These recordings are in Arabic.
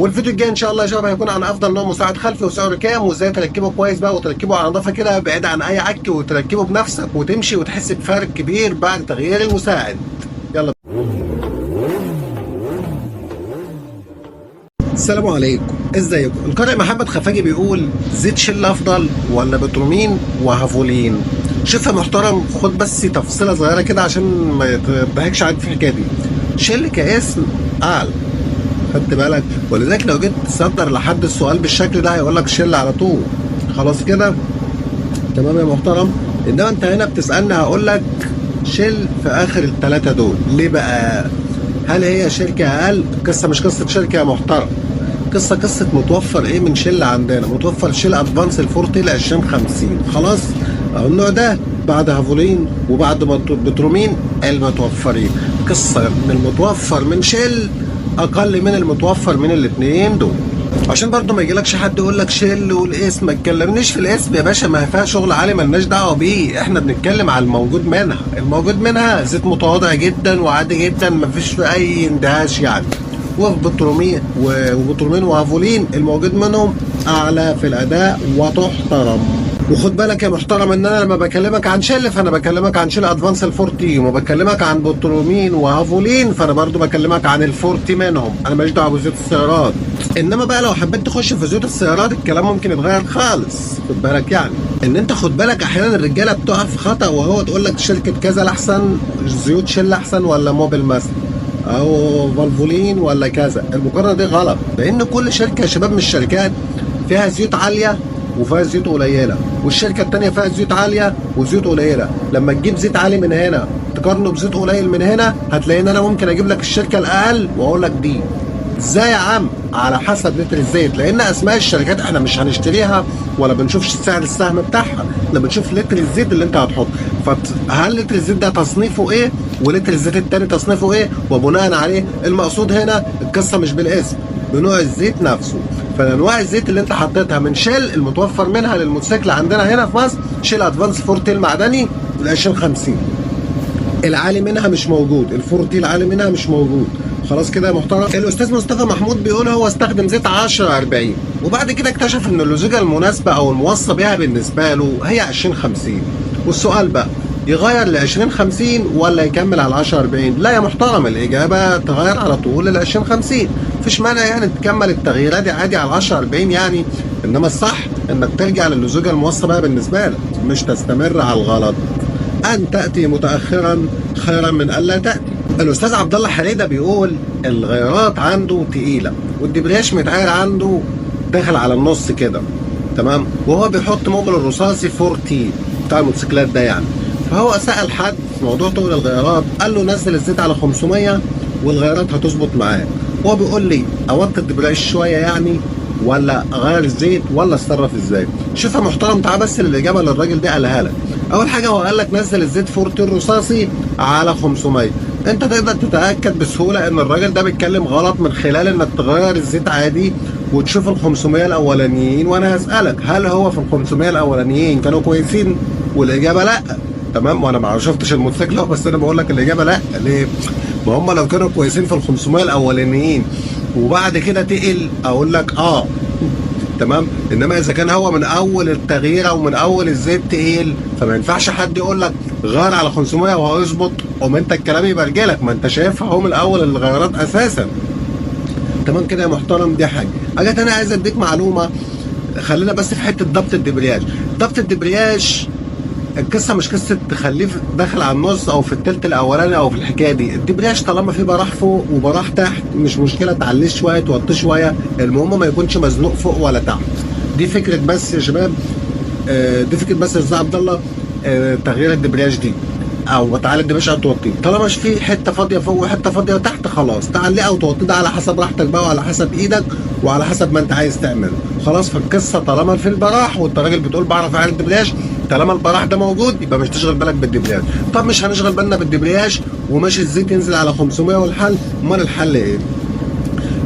والفيديو الجاي ان شاء الله يا شباب هيكون عن افضل نوع مساعد خلفي وسعره كام، وازاي تركبه كويس بقى وتركبه على نظافه كده بعيد عن اي عك، وتركبه بنفسك وتمشي وتحس بفرق كبير بعد تغيير المساعد. يلا. السلام عليكم، ازيكم؟ القارئ محمد خفاجي بيقول: زيت شل افضل ولا بترومين وهافولين؟ شوف يا محترم، خد بس تفصيله صغيره كده عشان ما تضحكش عليك في الحكايه دي. شل كاسم اعلى، خدت بالك؟ ولذلك لو جيت تصدر لحد السؤال بالشكل ده هيقول لك شل على طول. خلاص كده؟ تمام يا محترم. انما انت هنا بتسالني هقول لك شل في اخر الثلاثه دول. ليه بقى؟ هل هي شركه اقل؟ القصه مش قصه شركه يا محترم، قصه متوفر ايه من شل عندنا. متوفر شل ادفانس الفورتي ل 2050. خلاص، اهو النوع ده بعد هافولين وبعد بترومين المتوفرين. قصه من المتوفر من شل اقل من المتوفر من الاثنين دول، عشان برضه ما يجيلكش حد يقول لك شل والاسم. ما تكلمنيش في الاسم يا باشا، ما فيها شغل عالي مالناش دعوه بيه. احنا بنتكلم على الموجود منها. الموجود منها زيت متواضع جدا وعادي جدا، ما فيش في اي اندهاش يعني. وبترومين وهافولين الموجود منهم اعلى في الاداء وتحترم. وخد بالك يا محترم ان انا لما بكلمك عن شل فانا بكلمك عن شل ادفانس الفورتي، وما بكلمك عن بترومين وهافولين فانا برضو بكلمك عن الفورتي منهم. انا ماليش دعوه بزيوت السيارات. انما بقى لو حبيت تخش في زيوت السيارات الكلام ممكن يتغير خالص. خد بالك يعني ان انت خد بالك احيانا الرجاله بتقع في خطا، وهو تقول لك شركه كذا الاحسن، زيوت شل احسن ولا موبيل مثلا او فالفولين ولا كذا. المقارنه دي غلط، لان كل شركه يا شباب من الشركات فيها زيوت عاليه وفيها زيوت قليله، والشركه الثانيه فيها زيوت عاليه وزيوت قليله. لما تجيب زيت عالي من هنا تقارنه بزيت قليل من هنا هتلاقي ان انا ممكن اجيب لك الشركه الاقل واقول لك دي. ازاي يا عم؟ على حسب لتر الزيت، لان اسماء الشركات احنا مش هنشتريها ولا بنشوف سعر السهم بتاعها، احنا بنشوف لتر الزيت اللي انت هتحطه. فهل لتر الزيت ده تصنيفه ايه ولتر الزيت التاني تصنيفه ايه، وبناء عليه المقصود هنا القصه مش بالاسم، بنوع الزيت نفسه. فانواع الزيت اللي انت حطيتها من شيل المتوفر منها للموتوسيكل عندنا هنا في مصر شيل ادفانس فورتي المعدني ل 2050. العالي منها مش موجود، الفورتي العالي منها مش موجود. خلاص كده يا محترم. الاستاذ مصطفى محمود بيقول هو استخدم زيت 1040 وبعد كده اكتشف ان اللزوجه المناسبه او الموصى بها بالنسبه له هي 2050. والسؤال بقى يغير ل 2050 ولا يكمل على 1040؟ لا يا محترم، الاجابه تغير على طول ل 2050. مفيش مانع يعني تكمل التغييرات دي عادي على 1040 يعني، انما الصح انك ترجع للزوجه الموصى بها بالنسبه لك، مش تستمر على الغلط. ان تاتي متاخرا خيرا من الا تاتي. الاستاذ عبد الله حريده بيقول الغيارات عنده تقيله والدبرياج متعاير عنده داخل على النص كده، تمام، وهو بيحط موبل الرصاصي 4 تي بتاع الموتوسيكلات ده يعني. فهو سال حد في موضوع طول الغيارات، قال له نزل الزيت على 500 والغيارات هتظبط معاك. هو بيقول لي اوطي الدبرياج شويه يعني ولا اغير الزيت ولا اتصرف ازاي؟ شوف يا محترم، تعال بس الاجابه اللي الراجل ده قالها لك. اول حاجه هو قال لك نزل الزيت 4 تي الرصاصي على 500. انت تقدر تتاكد بسهوله ان الراجل ده بيتكلم غلط من خلال انك تغير الزيت عادي وتشوف ال 500 الاولانيين، وانا هسالك هل هو في ال 500 الاولانيين كانوا كويسين؟ والاجابه لا. تمام، وانا ما شفتش الموتوسيكل بس انا بقول لك الاجابه لا. ليه؟ ما هم لو كانوا كويسين في ال 500 الاولانيين وبعد كده تقل اقول لك تمام. انما اذا كان هو من اول التغيير او من اول الزيت تقيل فما ينفعش حد يقول لك غير على 500 وهيظبط، وما انت الكلام يبقى رجالك، ما انت شايفها هو من الاول الغيارات اساسا. تمام كده يا محترم. دي حاجه تانية عايز اديك معلومه. خلينا بس في حته ضبط الدبرياج. ضبط الدبرياج القصه مش قصه تخليه داخل على النص او في التلت الاولاني او في الحكايه دي. الدبرياج طالما في براح فوق وبراح تحت مش مشكله، تعليه شويه توطيه شويه، المهم ما يكونش مزنوق فوق ولا تحت. دي فكره بس يا شباب، دي فكره بس يا استاذ عبد الله. تغيير الدبرياج دي او تعالى الدبرياج او توطيه، طالما مش في حته فاضيه فوق وحته فاضيه تحت خلاص تعليه او توطيه، ده على حسب راحتك بقى وعلى حسب ايدك وعلى حسب ما انت عايز تعمله. خلاص، في القصه طالما في البراح وانت راجل بتقول بعرف اعمل الدبرياج، طالما البراح ده موجود يبقى مش تشغل بالك بالدبرياج. طب مش هنشغل بالنا بالدبرياج وماشي الزيت ينزل على 500 والحل، امال الحل ايه؟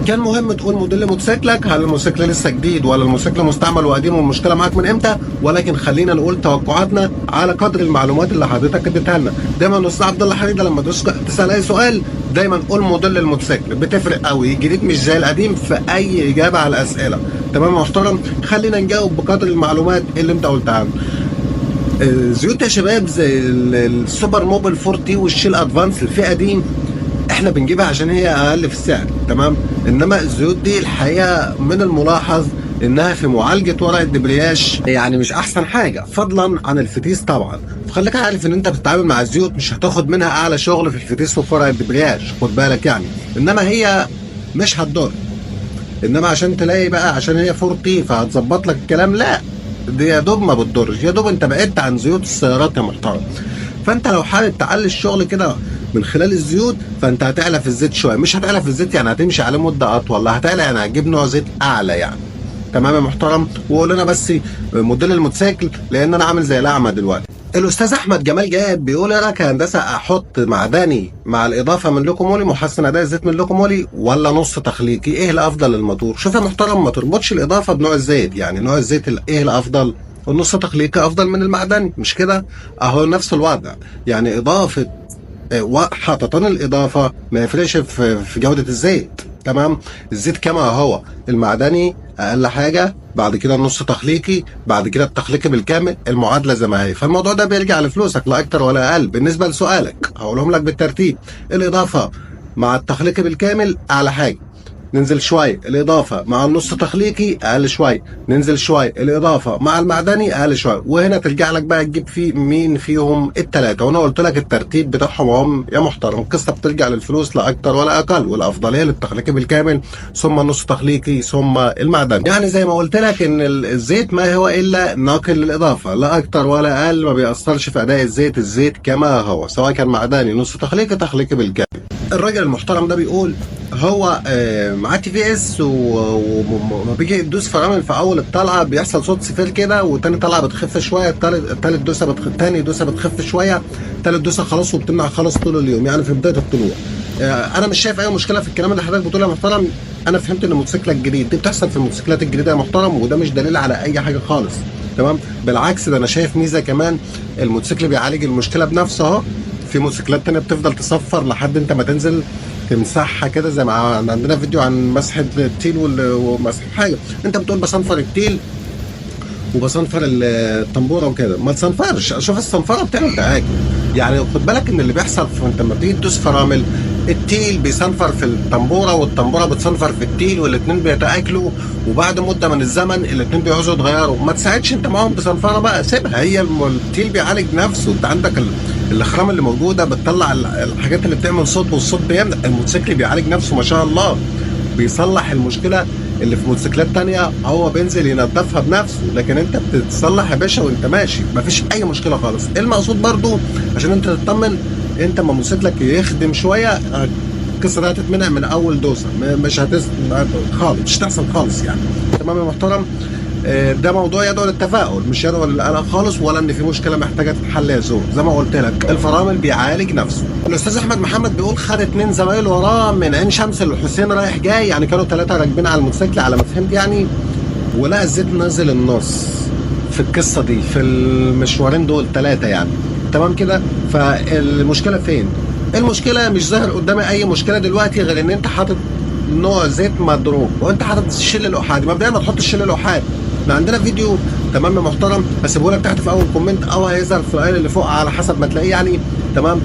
كان مهم تقول موديل موتوسيكلك، هل الموتوسيكل لسه جديد ولا الموتوسيكل مستعمل وقديم والمشكله معاك من امتى، ولكن خلينا نقول توقعاتنا على قدر المعلومات اللي حضرتك اديتها لنا. دايما استاذ عبد الله حريده لما تسال اي سؤال دايما قول موديل الموتوسيكل، بتفرق قوي، الجديد مش زي القديم في اي اجابه على الاسئله. تمام يا محترم، خلينا نجاوب بقدر المعلومات اللي انت قلتها لنا. زيوت يا شباب زي السوبر موبيل 40 والشيل ادفانس الفئه دي احنا بنجيبها عشان هي اقل في السعر، تمام. انما الزيوت دي الحقيقه من الملاحظ انها في معالجه ورق الدبرياج يعني مش احسن حاجه، فضلا عن الفتيس طبعا. فخليك عارف ان انت بتتعامل مع الزيوت مش هتاخد منها اعلى شغل في الفتيس وفي ورق الدبرياج، خد بالك يعني. انما هي مش هتضر، انما عشان تلاقي بقى عشان هي 40 فهتظبط لك الكلام، لا، دي يا دوب ما بتضرش، يا دوب انت بعدت عن زيوت السيارات يا محترم. فانت لو حابب تعلي الشغل كده من خلال الزيوت فانت هتعلى في الزيت شويه، مش هتعلى في الزيت يعني هتمشي عليه مده اطول، لا هتعلى يعني هتجيب نوع زيت اعلى يعني. تمام يا محترم. وقول لنا بس موديل الموتوسيكل لان انا عامل زي الاعمى دلوقتي. الاستاذ احمد جمال جاب بيقول ايه رايك يا هندسه احط معدني مع الاضافه من لوكومولي محسن اداء الزيت من لوكومولي ولا نص تخليقي؟ ايه الافضل للموتور؟ شوف يا محترم، ما تربطش الاضافه بنوع الزيت، يعني نوع الزيت ايه الافضل؟ النص تخليقي افضل من المعدني، مش كده؟ اهو نفس الوضع، يعني اضافه حاططان الاضافه ما يفرقش في جوده الزيت، تمام. الزيت كما هو، المعدني اقل حاجه، بعد كده النص تخليقي، بعد كده التخليقي بالكامل، المعادله زي ما هي. فالموضوع ده بيرجع لفلوسك لا اكتر ولا اقل. بالنسبه لسؤالك هقولهم لك بالترتيب. الاضافه مع التخليقي بالكامل اعلى حاجه، ننزل شويه. الاضافه مع النص تخليقي اقل شويه، ننزل شويه. الاضافه مع المعدني اقل شويه. وهنا ترجع لك بقى تجيب في مين فيهم الثلاثه، وانا قلت لك الترتيب بتاعهم هم يا محترم. القصه بترجع للفلوس لا اكتر ولا اقل، والافضليه للتخليقي بالكامل ثم النص تخليقي ثم المعدني. يعني زي ما قلت لك ان الزيت ما هو الا ناقل للاضافه لا اكتر ولا اقل، ما بيأثرش في اداء الزيت. الزيت كما هو سواء كان معدني نص تخليقي تخليقي بالكامل. الراجل المحترم ده بيقول هو معاه تي في اس وما بيجي يدوس فرامل في اول الطلعه بيحصل صوت صفير كده، وتاني طلعه بتخف شويه، التالت دوسه تاني دوسه بتخف شويه، تالت دوسه خلاص وبتمنع خالص طول اليوم، يعني في بدايه الطلوع. انا مش شايف اي مشكله في الكلام اللي حضرتك بتقوله يا محترم. انا فهمت ان الموتوسيكل الجديد دي بتحصل في الموتوسيكلات الجديده يا محترم، وده مش دليل على اي حاجه خالص، تمام. بالعكس ده انا شايف ميزه كمان، الموتوسيكل بيعالج المشكله بنفسه اهو. في موتوسيكلات تانية بتفضل تصفر لحد انت ما تنزل تمسحها كده، زي ما عندنا فيديو عن مسح التيل ومسح حاجه، انت بتقول بصنفر التيل وبصنفر الطنبوره وكده، ما تصنفرش. شوف الصنفره بتعمل تعاكل، يعني خد بالك ان اللي بيحصل انت لما بتيجي تدوس فرامل التيل بيصنفر في الطنبوره والطنبوره بتصنفر في التيل، والاثنين بيتاكلوا، وبعد مده من الزمن الاثنين بيعوزوا يتغيروا. ما تساعدش انت معاهم بصنفره بقى، سيبها، هي التيل بيعالج نفسه. انت عندك الاخرام اللي موجوده بتطلع الحاجات اللي بتعمل صوت، والصوت بيمنع. الموتوسيكل بيعالج نفسه ما شاء الله، بيصلح المشكله اللي في موتوسيكلات تانية هو بينزل ينظفها بنفسه، لكن انت بتتصلح يا باشا وانت ماشي مفيش اي مشكله خالص. المقصود برضو عشان انت تطمن، انت ما موتوسيكلك يخدم شويه القصه دي هتتمنع من اول دوسه، مش خالص، مش هتحصل خالص يعني. تمام يا محترم. ده موضوع يدعو للتفاؤل، مش يدعو للقلق خالص، ولا ان في مشكله محتاجه تتحل يا زور. زي ما قلت لك الفرامل بيعالج نفسه. الاستاذ احمد محمد بيقول خد 2 زمايل وراه من عين شمس للحسين رايح جاي، يعني كانوا 3 راكبين على الموتوسيكل على ما فهمت يعني، ولقى الزيت نازل النص في القصه دي في المشوارين دول 3 يعني، تمام كده. فالمشكله فين؟ المشكله مش ظاهر قدامي اي مشكله دلوقتي غير ان انت حاطط نوع زيت مضروب، وانت حاطط الشل الاحادي. مبدئيا ما تحطش الشل الاحادي، احنا عندنا فيديو تمام يا محترم، هسيبه لك تحت في اول كومنت او هيظهر في القايل اللي فوق على حسب ما تلاقيه يعني، تمام،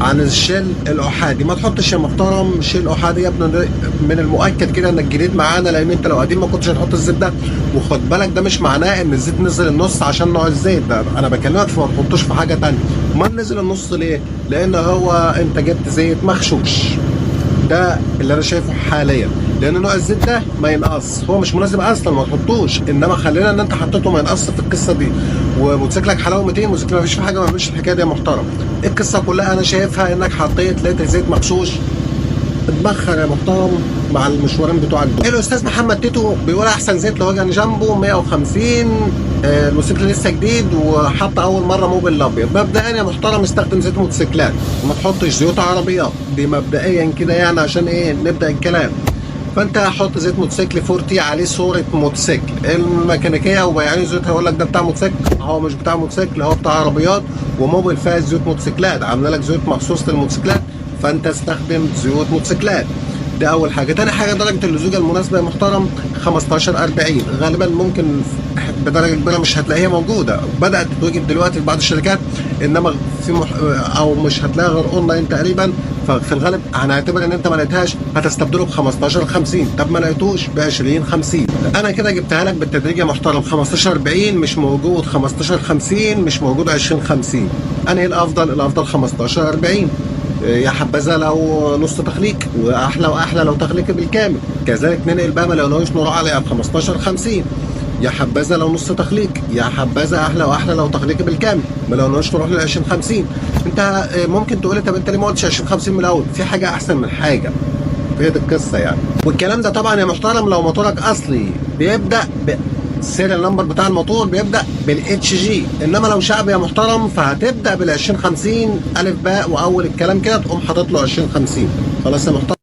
عن الشيل الاحادي. ما تحطش يا محترم الشيل الاحادي يا ابني، من المؤكد كده انك جديد معانا، لان انت لو قديم ما كنتش هتحط الزيت ده. وخد بالك ده مش معناه ان الزيت نزل النص عشان نوع الزيت ده، انا بكلمك في ما تحطوش في حاجه ثانيه. ما نزل النص ليه؟ لان هو انت جبت زيت مغشوش، ده اللي انا شايفه حاليا، لان نوع الزيت ده ما ينقص، هو مش مناسب اصلا ما تحطوش، انما خلينا ان انت حطيته ما ينقص في القصه دي. وموتوسيكلك حلاوه 200، موتوسيكل ما فيش في حاجه ما بيعملش الحكايه دي يا محترم. القصه كلها انا شايفها انك حطيت لتر زيت مغشوش، اتبخر يا محترم مع المشوارين بتوعك دول. الاستاذ محمد تيتو بيقول احسن زيت لو كان جنبه 150، الموتوسيكل لسه جديد وحط اول مره موبل الابيض. مبدئيا يا محترم استخدم زيت موتوسيكلات، ما تحطش زيوت عربيات، دي مبدئيا كده يعني عشان ايه نبدا الكلام. فانت هحط زيت موتوسيكل فورتي عليه صوره موتوسيكل. الميكانيكيه او بياعين الزيوت هيقول لك ده بتاع موتوسيكل، هو مش بتاع موتوسيكل، هو بتاع عربيات وموبل فيها زيوت موتوسيكلات، عامله لك زيوت مخصوص للموتوسيكلات، فانت استخدم زيوت موتوسيكلات. ده اول حاجه. تاني حاجه درجه اللزوجه المناسبه يا محترم 15-40. غالبا ممكن بدرجه كبيره مش هتلاقيها موجوده، بدات تتوجد دلوقتي في بعض الشركات، انما في او مش هتلاقيها غير اونلاين تقريبا. ففي الغالب هنعتبر ان انت ما لقيتهاش هتستبدله ب 15-50. طب ما لقيتوش ب 20-50. انا كده جبتها لك بالتدريج يا محترم. 15-40 مش موجود، 15-50 مش موجود، 20-50. انهي الافضل؟ الافضل 15-40. يا حبذا لو نص تخليق، واحلى واحلى لو تخليق بالكامل. كذلك ننقل بقى ما لقيناهوش نروح على 15-50. يا حبذا لو نص تخليق، يا حبذا احلى واحلى لو تخليق بالكامل. ما لقيناهوش نروح لل 20-50. انت ممكن تقول لي طب انت ليه ما قلتش 20-50 من الاول؟ في حاجه احسن من حاجه، هي دي القصه يعني. والكلام ده طبعا يا محترم لو موتورك اصلي بيبدا السيريال نمبر بتاع الموتور بيبدا بالاتش جي، انما لو شعبي يا محترم فهتبدا بال 20-50 الف باء واول الكلام كده تقوم حاطط له 20-50. خلاص يا محترم.